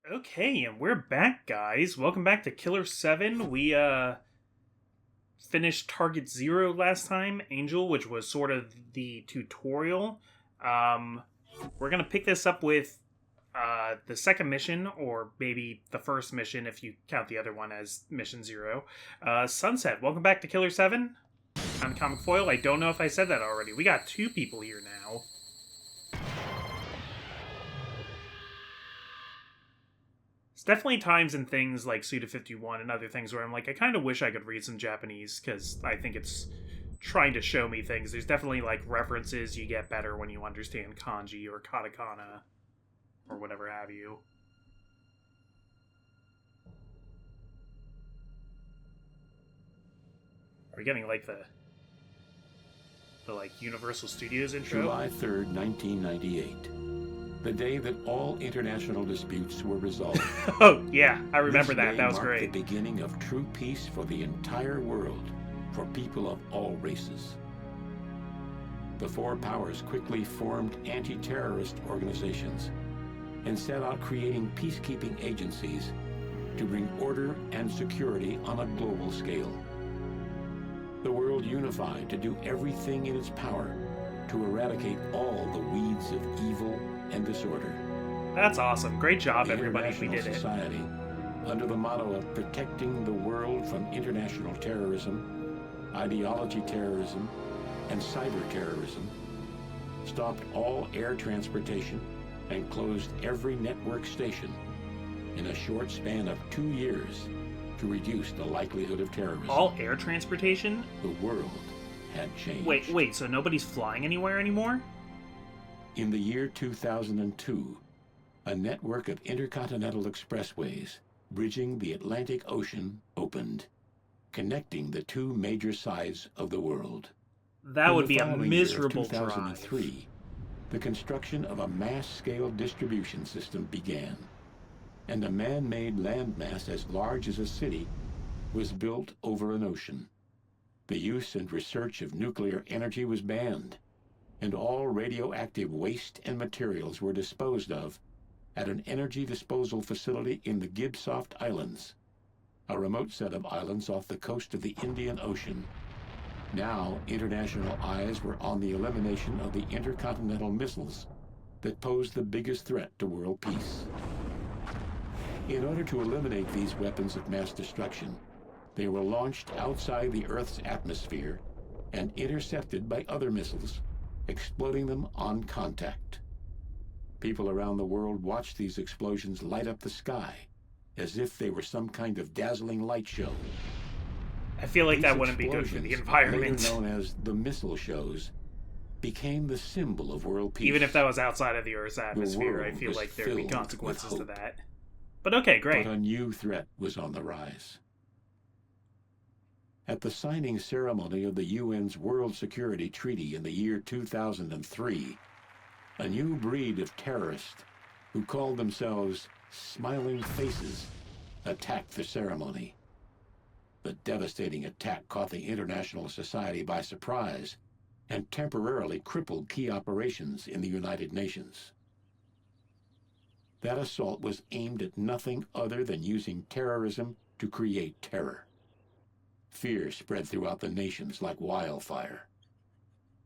Okay, and we're back, guys. Welcome back to Killer 7. We finished Target Zero last time, Angel, which was sort of the tutorial. Um, we're gonna pick this up with the second mission, or maybe the first mission if you count the other one as Mission Zero. Sunset. Welcome back to Killer 7. I'm Comic Foil. I don't know if I said that already. We got two people here now. It's definitely times in things like Suda 51 and other things where I'm like, I kind of wish I could read some Japanese, because I think it's trying to show me things. There's definitely like references you get better when you understand kanji or katakana or whatever have you. Are we getting like the like Universal Studios intro? July 3rd, 1998. The day that all international disputes were resolved. Oh, yeah, I remember that. That was great. The beginning of true peace for the entire world, for people of all races. The four powers quickly formed anti-terrorist organizations and set out creating peacekeeping agencies to bring order and security on a global scale. The world unified to do everything in its power to eradicate all the weeds of evil and disorder. That's awesome. Great job, everybody. We did it. Society, under the motto of protecting the world from international terrorism, ideology terrorism, and cyber terrorism, stopped all air transportation and closed every network station in a short span of 2 years to reduce the likelihood of terrorism. All air transportation? The world had changed. Wait, so nobody's flying anywhere anymore? In the year 2002, a network of intercontinental expressways bridging the Atlantic Ocean opened, connecting the two major sides of the world. That would be a miserable drive. In 2003, the construction of a mass-scale distribution system began, and a man-made landmass as large as a city was built over an ocean. The use and research of nuclear energy was banned, and all radioactive waste and materials were disposed of at an energy disposal facility in the Gibsoft Islands, a remote set of islands off the coast of the Indian Ocean. Now, international eyes were on the elimination of the intercontinental missiles that posed the biggest threat to world peace. In order to eliminate these weapons of mass destruction, they were launched outside the Earth's atmosphere and intercepted by other missiles, exploding them on contact. People around the world watched these explosions light up the sky as if they were some kind of dazzling light show. I feel like that wouldn't be good for the environment. Later known as the missile shows, became the symbol of world peace. Even if that was outside of the Earth's atmosphere, I feel like there'd be consequences to that. But okay, great. But a new threat was on the rise. At the signing ceremony of the UN's World Security Treaty in the year 2003, a new breed of terrorists who called themselves Smiling Faces attacked the ceremony. The devastating attack caught the international society by surprise and temporarily crippled key operations in the United Nations. That assault was aimed at nothing other than using terrorism to create terror. Fear spread throughout the nations like wildfire.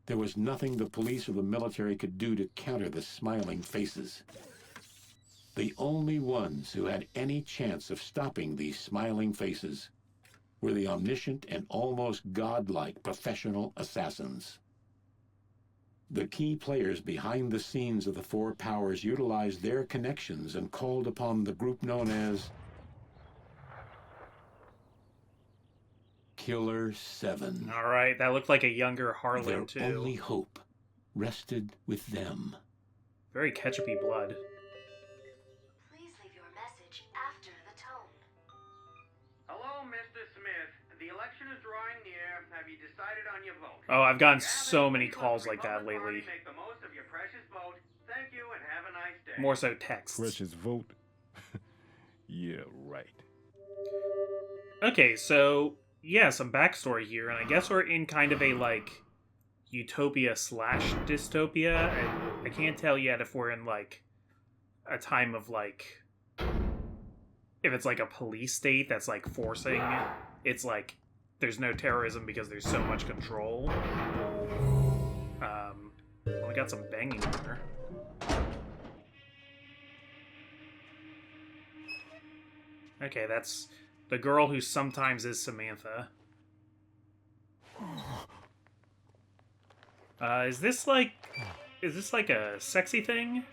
There was nothing the police or the military could do to counter the Smiling Faces. The only ones who had any chance of stopping these Smiling Faces were the omniscient and almost godlike professional assassins. The key players behind the scenes of the four powers utilized their connections and called upon the group known as Killer7. All right, that looked like a younger Harlan, too. Their only hope rested with them. Very ketchupy blood. Please leave your message after the tone. Hello, Mr. Smith. The election is drawing near. Have you decided on your vote? Oh, I've gotten so many calls like that lately. Make the most of your precious vote. Thank you and have a nice day. More so texts. Precious vote? Yeah, right. Okay, so, yeah, some backstory here, and I guess we're in kind of a, like, utopia/dystopia, and I can't tell yet if we're in, like, a time of, like, if it's like a police state that's like forcing, it's like there's no terrorism because there's so much control. Well, we got some banging here. Okay, that's the girl who sometimes is Samantha. Is this like a sexy thing?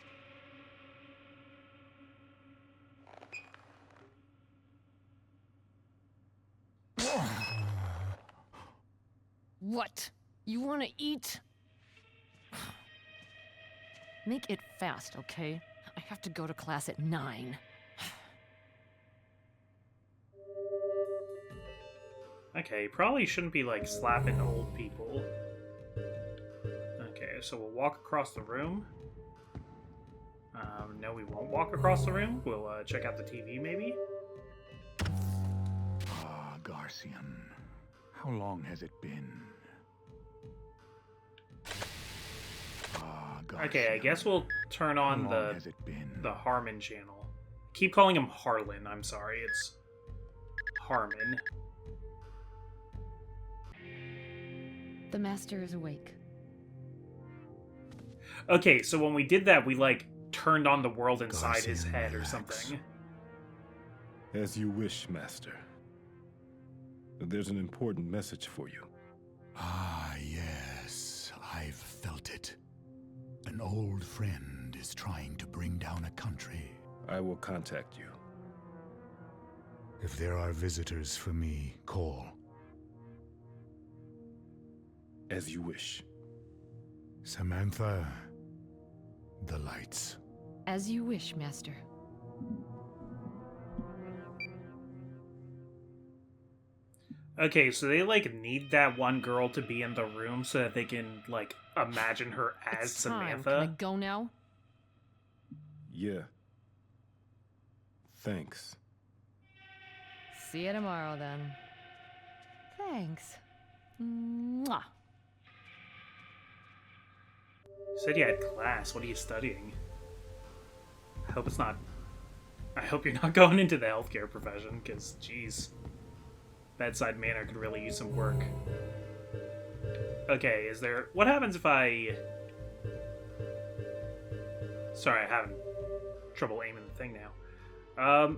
What? You want to eat? Make it fast, okay? I have to go to class at 9. Okay, probably shouldn't be like slapping old people. Okay, so we'll walk across the room. No, we won't walk across the room. We'll check out the TV, maybe. Ah, Garcian. How long has it been? Ah, Garcian. Okay, I guess we'll turn on How long has it been? the Harmon channel. Keep calling him Harlan. I'm sorry, it's Harmon. The master is awake. Okay, so when we did that, we like turned on the world inside his Garcian, head or relax. something. As you wish, Master. There's an important message for you. Ah, yes, I've felt it. An old friend is trying to bring down a country. I will contact you. If there are visitors for me, call. As you wish. Samantha, the lights. As you wish, master. Okay, so they like need that one girl to be in the room so that they can like imagine her as It's time. Samantha. Can I go now? Yeah. Thanks. See you tomorrow, then. Thanks. Mwah. You said you had class. What are you studying? I hope it's not. I hope you're not going into the healthcare profession, because, geez. Bedside Manor could really use some work. Okay, is there... What happens if I... Sorry, I'm having trouble aiming the thing now.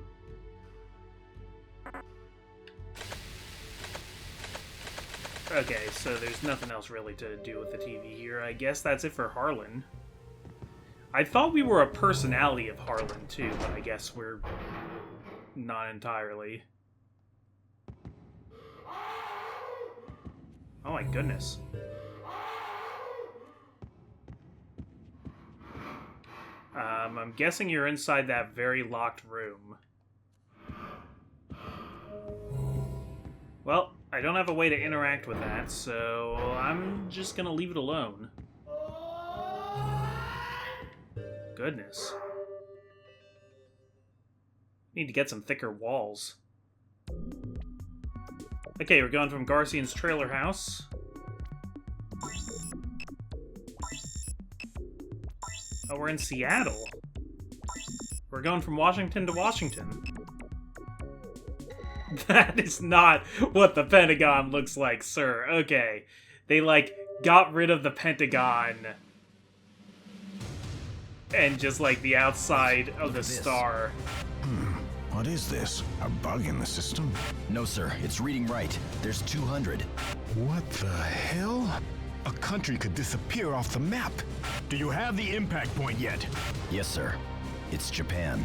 Okay, so there's nothing else really to do with the TV here. I guess that's it for Harlan. I thought we were a personality of Harlan, too, but I guess we're not entirely. Oh my goodness. I'm guessing you're inside that very locked room. Well, I don't have a way to interact with that, so I'm just gonna leave it alone. Goodness. Need to get some thicker walls. Okay, we're going from Garcian's trailer house. Oh, we're in Seattle. We're going from Washington to Washington. That is not what the Pentagon looks like, sir. Okay. They, like, got rid of the Pentagon. And just, like, the outside of the star. What is this? A bug in the system? No, sir. It's reading right. There's 200. What the hell? A country could disappear off the map. Do you have the impact point yet? Yes, sir. It's Japan.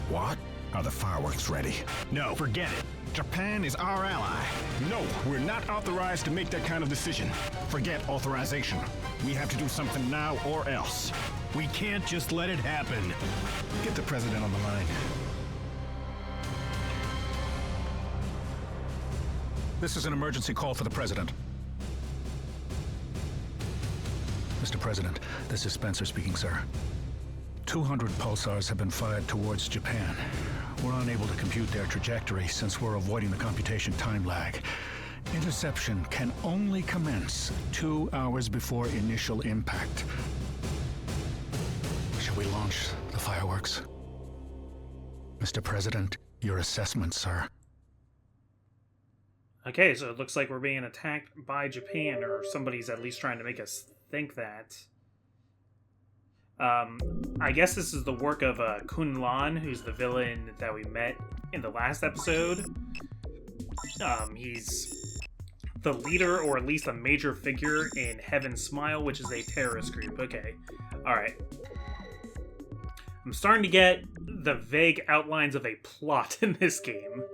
What? Are the fireworks ready? No, forget it. Japan is our ally. No, we're not authorized to make that kind of decision. Forget authorization. We have to do something now or else. We can't just let it happen. Get the president on the line. This is an emergency call for the president. Mr. President, this is Spencer speaking, sir. 200 pulsars have been fired towards Japan. We're unable to compute their trajectory since we're avoiding the computation time lag. Interception can only commence 2 hours before initial impact. Shall we launch the fireworks? Mr. President, your assessment, sir. Okay, so it looks like we're being attacked by Japan, or somebody's at least trying to make us think that. I guess this is the work of Kun Lan, who's the villain that we met in the last episode. He's the leader, or at least a major figure, in Heaven's Smile, which is a terrorist group. Okay, alright. I'm starting to get the vague outlines of a plot in this game.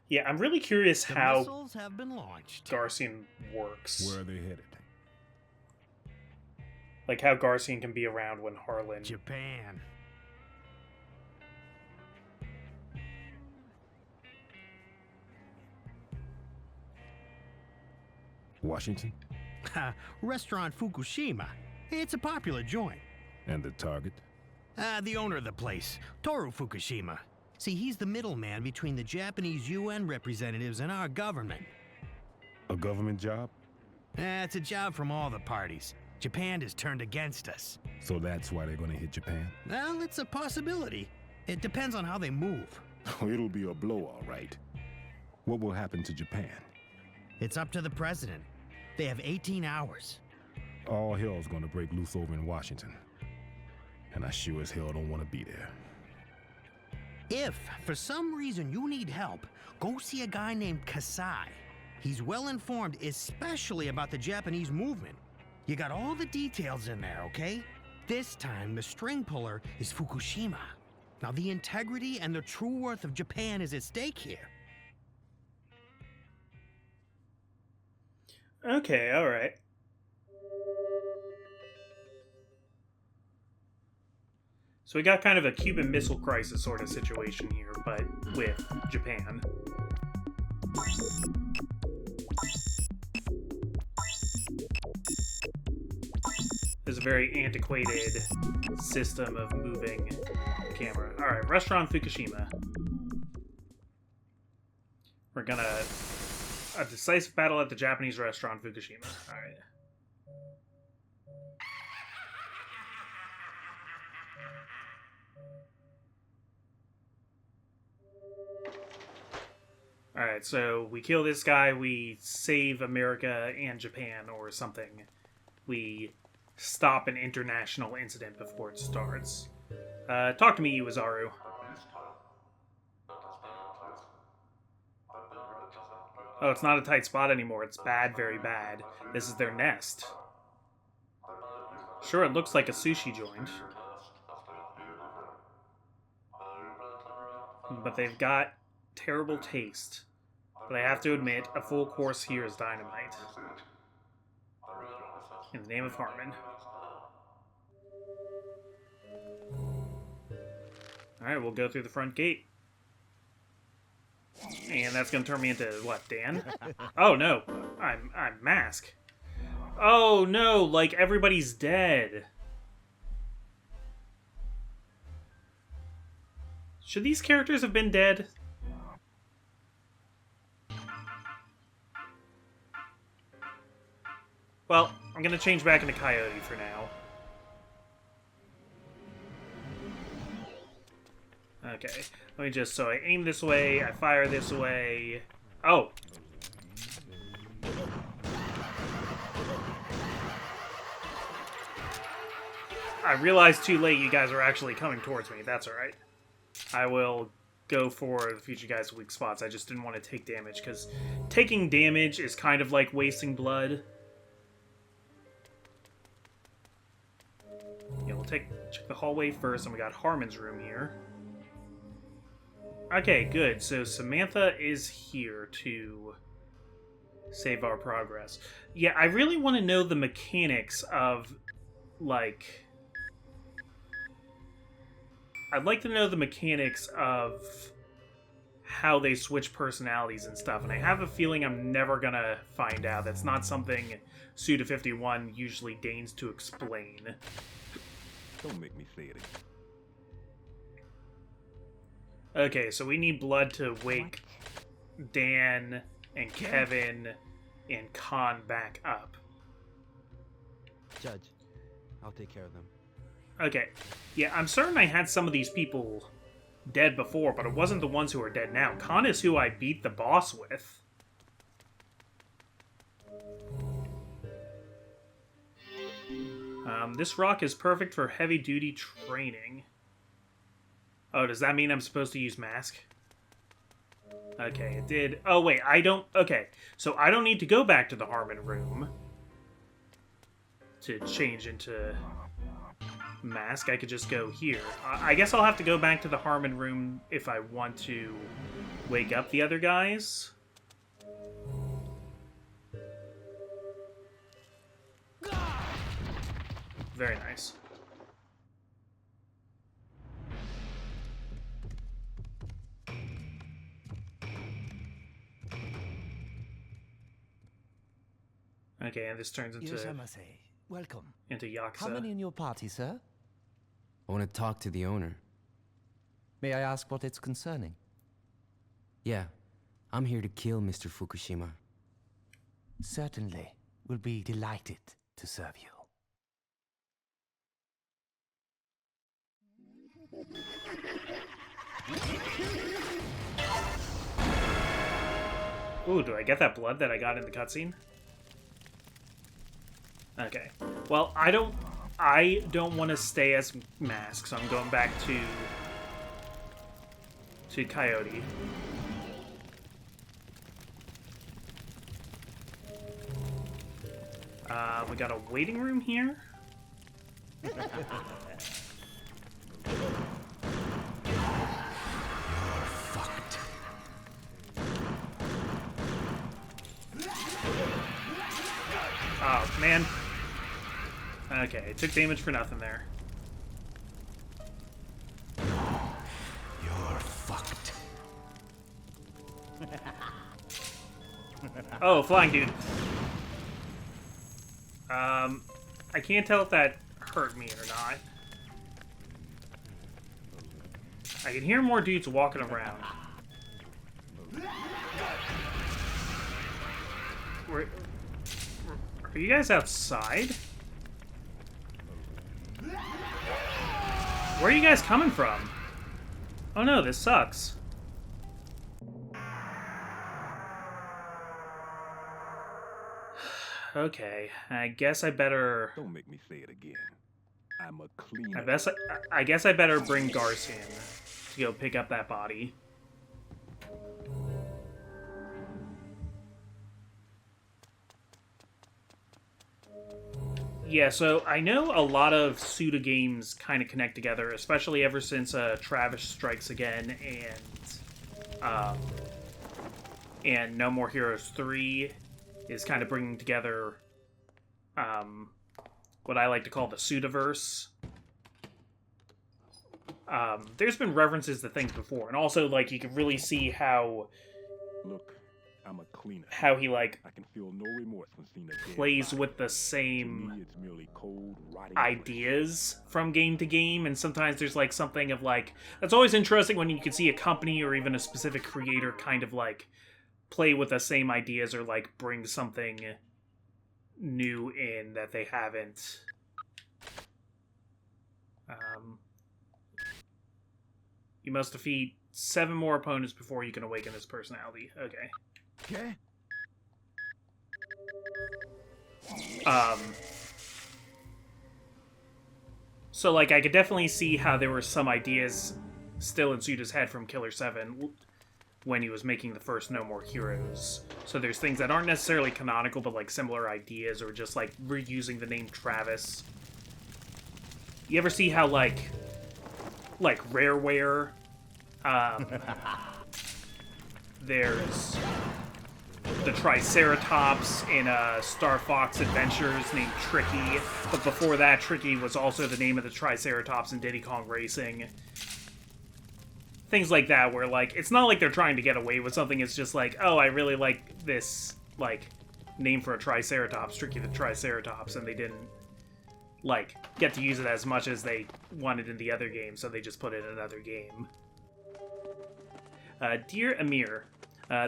Yeah, I'm really curious how missiles have been launched. Garcian works. Where are they headed? Like how Garcian can be around when Harlan... Japan. Washington? Restaurant Fukushima. It's a popular joint. And the target? The owner of the place, Toru Fukushima. See, he's the middleman between the Japanese UN representatives and our government. A government job? It's a job from all the parties. Japan has turned against us. So that's why they're gonna hit Japan? Well, it's a possibility. It depends on how they move. Oh, it'll be a blow, all right. What will happen to Japan? It's up to the president. They have 18 hours. All hell's gonna break loose over in Washington. And I sure as hell don't want to be there. If, for some reason, you need help, go see a guy named Kasai. He's well informed, especially about the Japanese movement. You got all the details in there, okay? This time, the string puller is Fukushima. Now, the integrity and the true worth of Japan is at stake here. Okay, alright. So we got kind of a Cuban Missile Crisis sort of situation here, but with Japan. There's a very antiquated system of moving the camera. Alright, Restaurant Fukushima. We're gonna... A decisive battle at the Japanese restaurant Fukushima. Alright. Alright, so we kill this guy, we save America and Japan or something. We stop an international incident before it starts. Talk to me, Iwazaru. Oh, it's not a tight spot anymore. It's bad, very bad. This is their nest. Sure, it looks like a sushi joint. But they've got terrible taste. But I have to admit, a full course here is dynamite. In the name of Harmon. Alright, we'll go through the front gate. And that's gonna turn me into, what, Dan? Oh no, I'm Mask. Oh no, like everybody's dead. Should these characters have been dead? Well, I'm gonna change back into Coyote for now. Okay, let me just, so I aim this way, I fire this way. Oh! I realized too late you guys are actually coming towards me. That's alright. I will go for the future guys' weak spots. I just didn't want to take damage, because taking damage is kind of like wasting blood. Yeah, we'll check the hallway first, and we got Harmon's room here. Okay, good. So Samantha is here to save our progress. Yeah, I really want to know the mechanics of, like... I'd like to know the mechanics of how they switch personalities and stuff, and I have a feeling I'm never gonna find out. That's not something Suda51 usually deigns to explain. Don't make me say it again. Okay, so we need blood to wake Dan and Kevin and Khan back up. Judge, I'll take care of them. Okay. Yeah, I'm certain I had some of these people dead before, but it wasn't the ones who are dead now. Khan is who I beat the boss with. This rock is perfect for heavy-duty training. Oh, does that mean I'm supposed to use mask? Okay, it did. Oh, wait, I don't... Okay, so I don't need to go back to the Harmon room to change into mask. I could just go here. I guess I'll have to go back to the Harmon room if I want to wake up the other guys. Very nice. Okay, and this turns into welcome. Into Yakuza. How many in your party, sir? I want to talk to the owner. May I ask what it's concerning? Yeah, I'm here to kill Mr. Fukushima. Certainly. We'll be delighted to serve you. Ooh, do I get that blood that I got in the cutscene? Okay. Well, I don't want to stay as Mask, so I'm going back to Coyote. We got a waiting room here. Fucked. Oh, man. Okay, it took damage for nothing there. You're fucked. Oh, flying dude. I can't tell if that hurt me or not. I can hear more dudes walking around. Are you guys outside? Where are you guys coming from? Oh no, this sucks. Okay, I guess I better... Don't make me say it again. I'm a clean... I guess I better bring Garce in to go pick up that body. Yeah, so I know a lot of Suda games kind of connect together, especially ever since Travis Strikes Again and No More Heroes 3 is kind of bringing together what I like to call the Sudaverse. There's been references to things before, and also, like, you can really see how... Look, I'm a cleaner. How he, like, I can feel no remorse when seeing a plays with the same it's merely cold, ideas from game to game, and sometimes there's, like, something of, like... That's always interesting when you can see a company or even a specific creator kind of, like, play with the same ideas or, like, bring something new in that they haven't. You must defeat 7 more opponents before you can awaken this personality. Okay. Okay. So, like, I could definitely see how there were some ideas still in Suda's head from Killer7 when he was making the first No More Heroes. So there's things that aren't necessarily canonical, but, like, similar ideas, or just, like, reusing the name Travis. You ever see how, like Rareware, there's the Triceratops in Star Fox Adventures named Tricky, but before that, Tricky was also the name of the Triceratops in Diddy Kong Racing. Things like that, where, like, it's not like they're trying to get away with something, it's just like, oh, I really like this, like, name for a Triceratops, Tricky the Triceratops, and they didn't, like, get to use it as much as they wanted in the other game, so they just put it in another game. Dear Amir,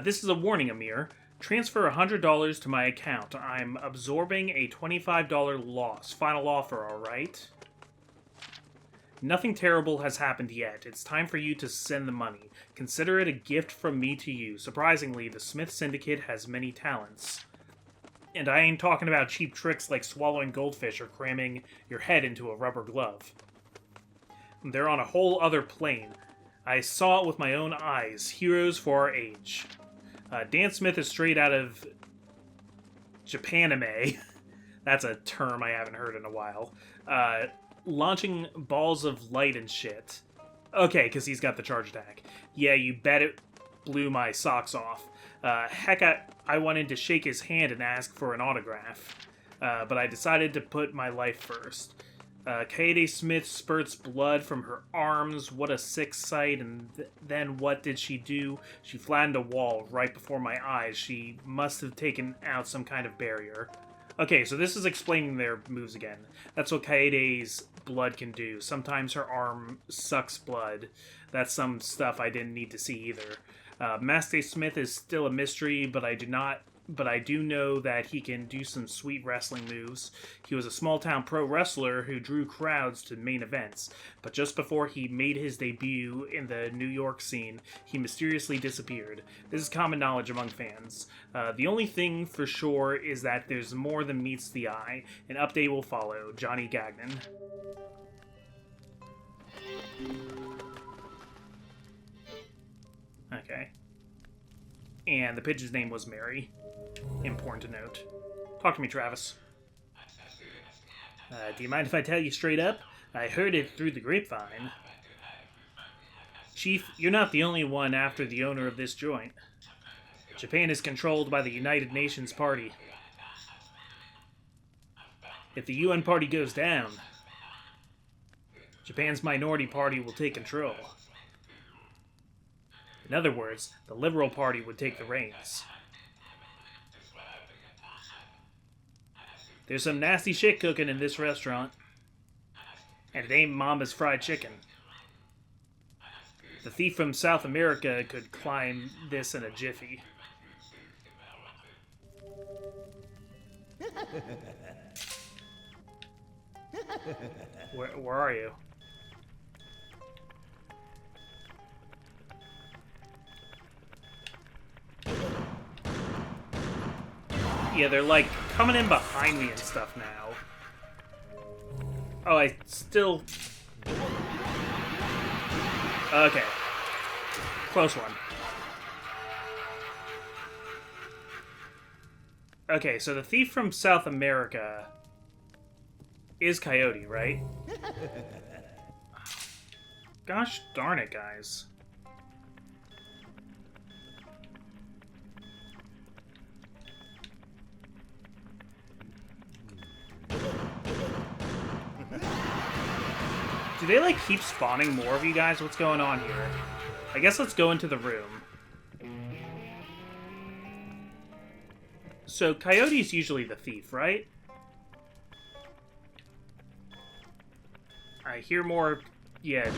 this is a warning, Amir. Transfer $100 to my account. I'm absorbing a $25 loss. Final offer, alright? Nothing terrible has happened yet. It's time for you to send the money. Consider it a gift from me to you. Surprisingly, the Smith Syndicate has many talents. And I ain't talking about cheap tricks like swallowing goldfish or cramming your head into a rubber glove. They're on a whole other plane. I saw it with my own eyes. Heroes for our age. Dan Smith is straight out of Japanime. That's a term I haven't heard in a while. Launching balls of light and shit. Okay, because he's got the charge attack. Yeah, you bet it blew my socks off. Heck, I wanted to shake his hand and ask for an autograph. But I decided to put my life first. Kaede Smith spurts blood from her arms. What a sick sight. And then what did she do? She flattened a wall right before my eyes. She must have taken out some kind of barrier. Okay, so this is explaining their moves again. That's what Kaede's blood can do. Sometimes her arm sucks blood. That's some stuff I didn't need to see either. Master Smith is still a mystery, but I do know that he can do some sweet wrestling moves. He was a small-town pro wrestler who drew crowds to main events, but just before he made his debut in the New York scene, he mysteriously disappeared. This is common knowledge among fans. The only thing for sure is that there's more than meets the eye. An update will follow. Johnny Gagnon. Okay. And the pigeon's name was Mary. Important to note. Talk to me, Travis. Do you mind if I tell you straight up? I heard it through the grapevine. Chief, you're not the only one after the owner of this joint. Japan is controlled by the United Nations Party. If the UN Party goes down, Japan's minority party will take control. In other words, the Liberal Party would take the reins. There's some nasty shit cooking in this restaurant. And it ain't Mama's fried chicken. The thief from South America could climb this in a jiffy. Where are you? Yeah, they're like coming in behind me and stuff now. Oh, I still... Okay. Close one. Okay, so the thief from South America is Coyote, right? Gosh darn it, guys. Do they, like, keep spawning more of you guys? What's going on here? I guess let's go into the room. So, Coyote's usually the thief, right? I hear more... yeah.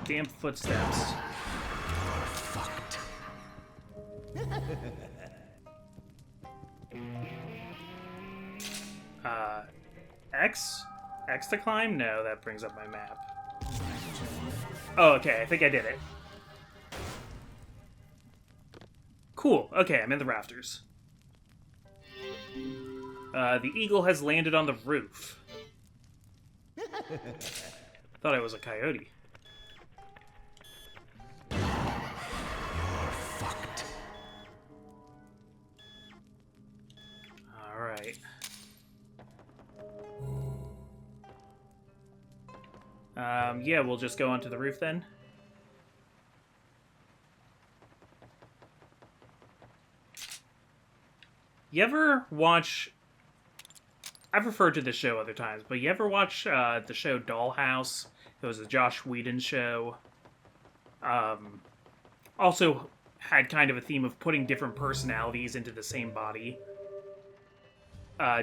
Damn footsteps. Fucked. X? X to climb? No, that brings up my map. Oh, okay, I think I did it. Cool, okay, I'm in the rafters. The eagle has landed on the roof. Thought I was a coyote. You're fucked. Alright. Yeah, we'll just go onto the roof then. You ever watch... I've referred to this show other times, but you ever watch the show Dollhouse? It was a Josh Whedon show. Also had kind of a theme of putting different personalities into the same body.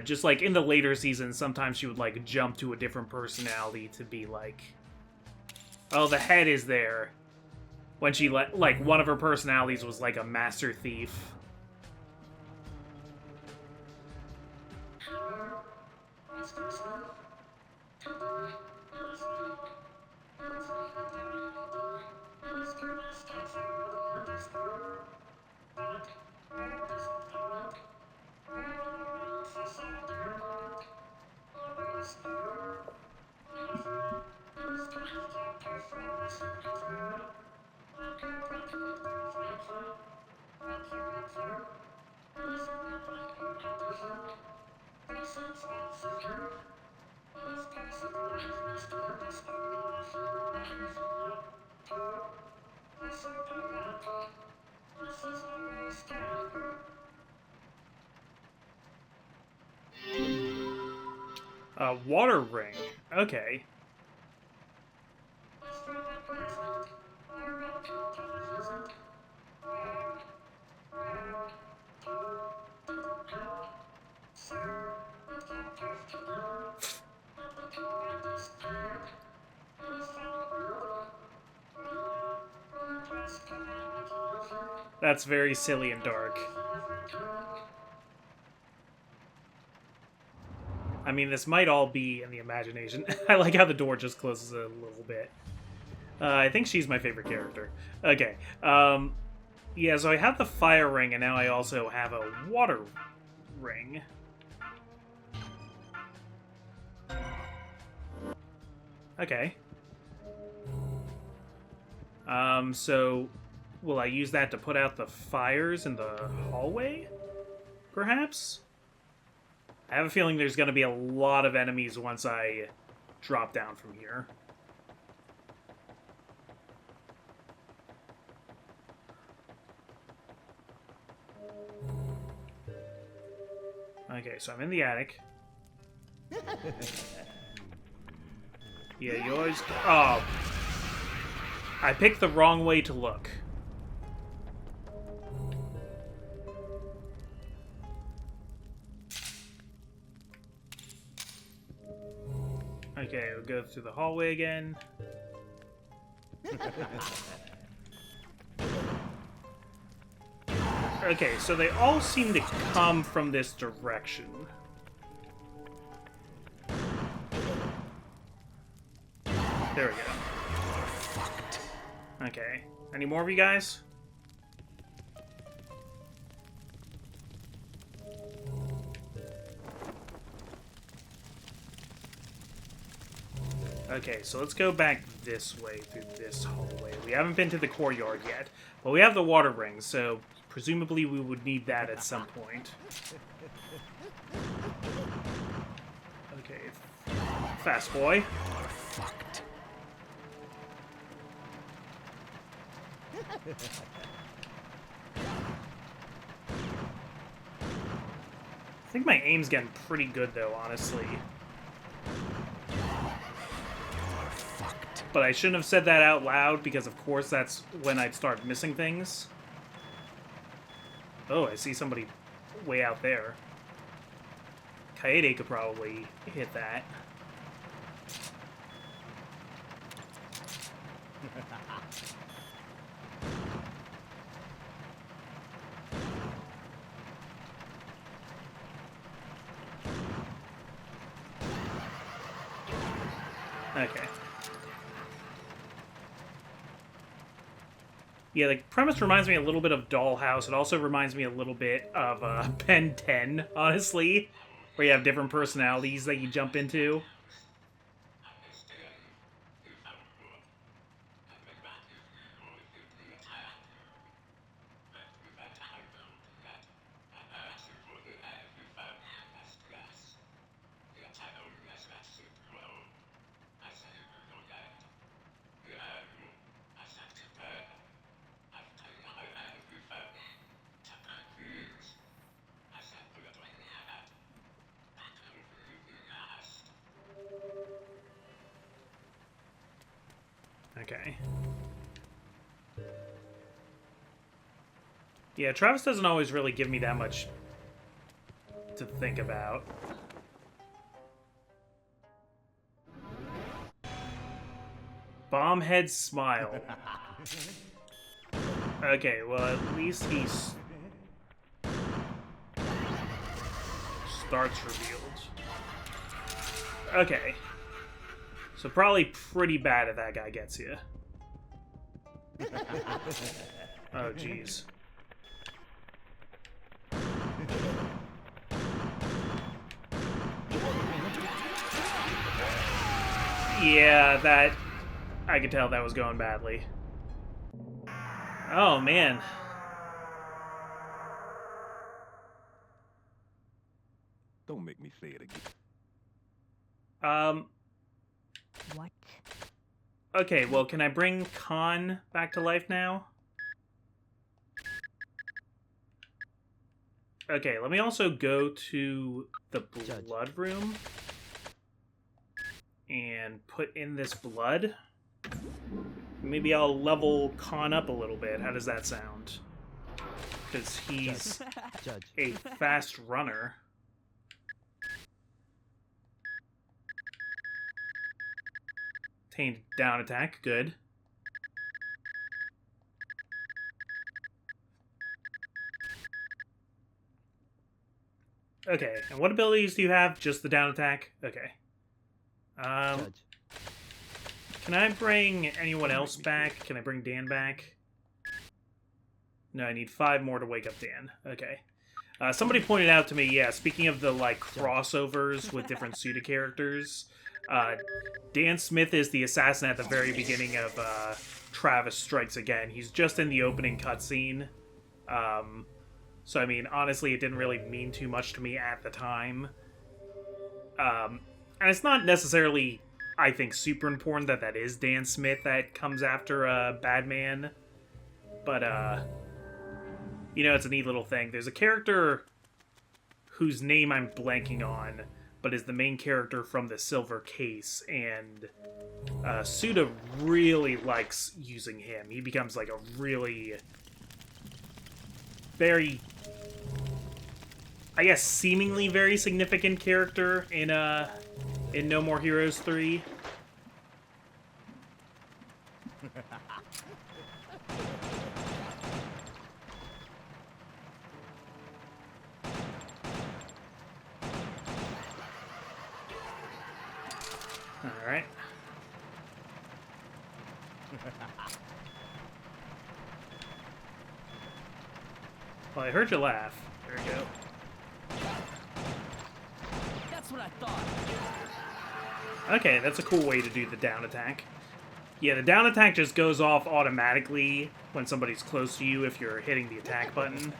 Just like in the later seasons, sometimes she would like jump to a different personality to be like, oh, the head is there. When she like one of her personalities was like a master thief. Water ring. Okay. That's very silly and dark. I mean, this might all be in the imagination. I like how the door just closes a little bit. I think she's my favorite character. Okay. Yeah, so I have the fire ring, and now I also have a water ring. Okay. So will I use that to put out the fires in the hallway? Perhaps? I have a feeling there's going to be a lot of enemies once I drop down from here. Okay, so I'm in the attic. Yeah, yours. Oh. I picked the wrong way to look. Okay, we'll go through the hallway again. Okay, so they all seem to come from this direction. There we go. Okay. Any more of you guys? Okay, so let's go back this way through this hallway. We haven't been to the courtyard yet, but we have the water ring, so presumably we would need that at some point. Okay, fast boy. I think my aim's getting pretty good though, honestly. But I shouldn't have said that out loud because of course that's when I'd start missing things. Oh, I see somebody way out there. Kaede could probably hit that. Okay. Yeah, the premise reminds me a little bit of Dollhouse. It also reminds me a little bit of Ben 10, honestly, where you have different personalities that you jump into. Okay. Yeah, Travis doesn't always really give me that much to think about. Bombhead smile. Okay, well, at least starts revealed. Okay. So probably pretty bad if that guy gets you. Oh, jeez. Yeah, that... I could tell that was going badly. Oh, man. Don't make me say it again. What? Okay, well, can I bring Khan back to life now? Okay, let me also go to the blood room and put in this blood. Maybe I'll level Khan up a little bit. How does that sound? Because he's a fast runner. Obtained down attack, good. Okay, and what abilities do you have? Just the down attack? Okay. Can I bring anyone else back? Can I bring Dan back? No, I need 5 more to wake up Dan. Okay. Somebody pointed out to me, yeah, speaking of the, like, crossovers with different Suda characters, Dan Smith is the assassin at the very beginning of Travis Strikes Again. He's just in the opening cutscene. So, I mean, honestly, it didn't really mean too much to me at the time. And it's not necessarily, I think, super important that that is Dan Smith that comes after Badman. But, you know, it's a neat little thing. There's a character whose name I'm blanking on, but is the main character from the Silver Case, and Suda really likes using him. He becomes, like, a really... very... I guess seemingly very significant character in No More Heroes 3. Alright. Well, I heard you laugh. There you go. That's what I thought. Okay, that's a cool way to do the down attack. Yeah, the down attack just goes off automatically when somebody's close to you if you're hitting the attack button.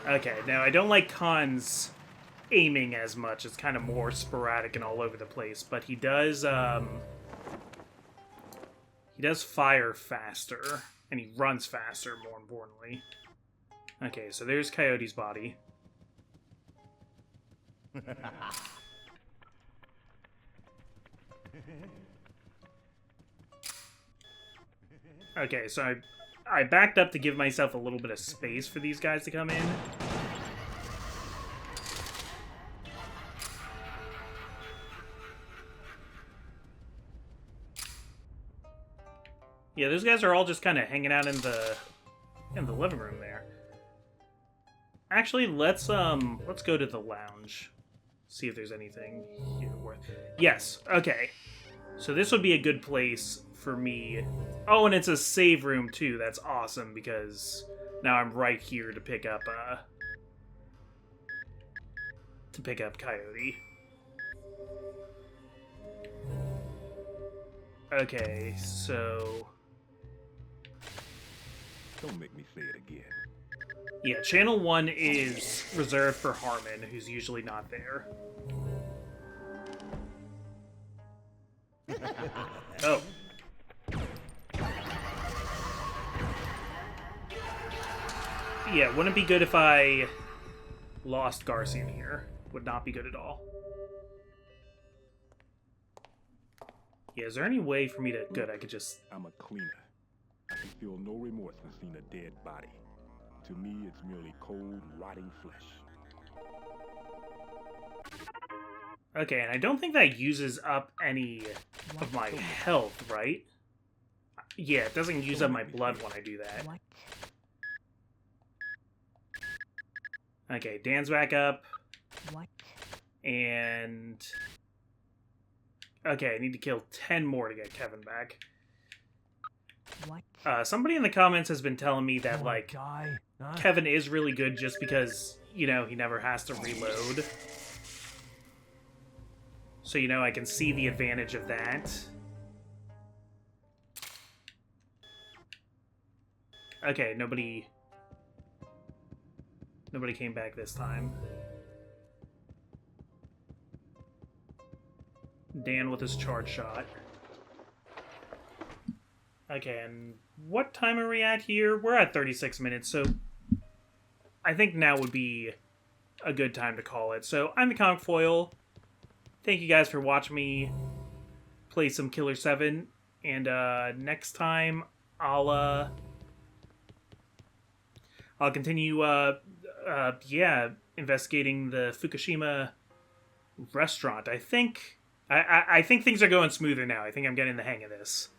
Okay, now I don't like Khan's aiming as much. It's kind of more sporadic and all over the place, but he does fire faster, and he runs faster, more importantly. Okay, so there's Coyote's body. Okay, so I backed up to give myself a little bit of space for these guys to come in. Yeah, those guys are all just kind of hanging out in the living room there. Actually, let's go to the lounge. See if there's anything here worth... Yes, okay. So this would be a good place for me. Oh, and it's a save room too. That's awesome because now I'm right here to pick up Coyote. Okay, so don't make me say it again. Yeah, channel 1 is reserved for Harmon, who's usually not there. Oh. Yeah, wouldn't it be good if I lost Garcian here? Would not be good at all. Yeah, is there any way for me to... Good, I could just... I'm a cleaner. I can feel no remorse when seeing a dead body. To me, it's merely cold, rotting flesh. Okay, and I don't think that uses up any of my health, right? Yeah, it doesn't use up my blood when I do that. What? Okay, Dan's back up. What? And... okay, I need to kill 10 more to get Kevin back. What? Somebody in the comments has been telling me that, like, Die? Huh? Kevin is really good just because, you know, he never has to reload. So, you know, I can see the advantage of that. Okay, nobody came back this time. Dan with his charge shot. Okay, and what time are we at here? We're at 36 minutes, so I think now would be a good time to call it. So, I'm the Comic Foil. Thank you guys for watching me play some Killer7, and next time I'll continue investigating the Fukushima restaurant. I think things are going smoother now. I think I'm getting the hang of this.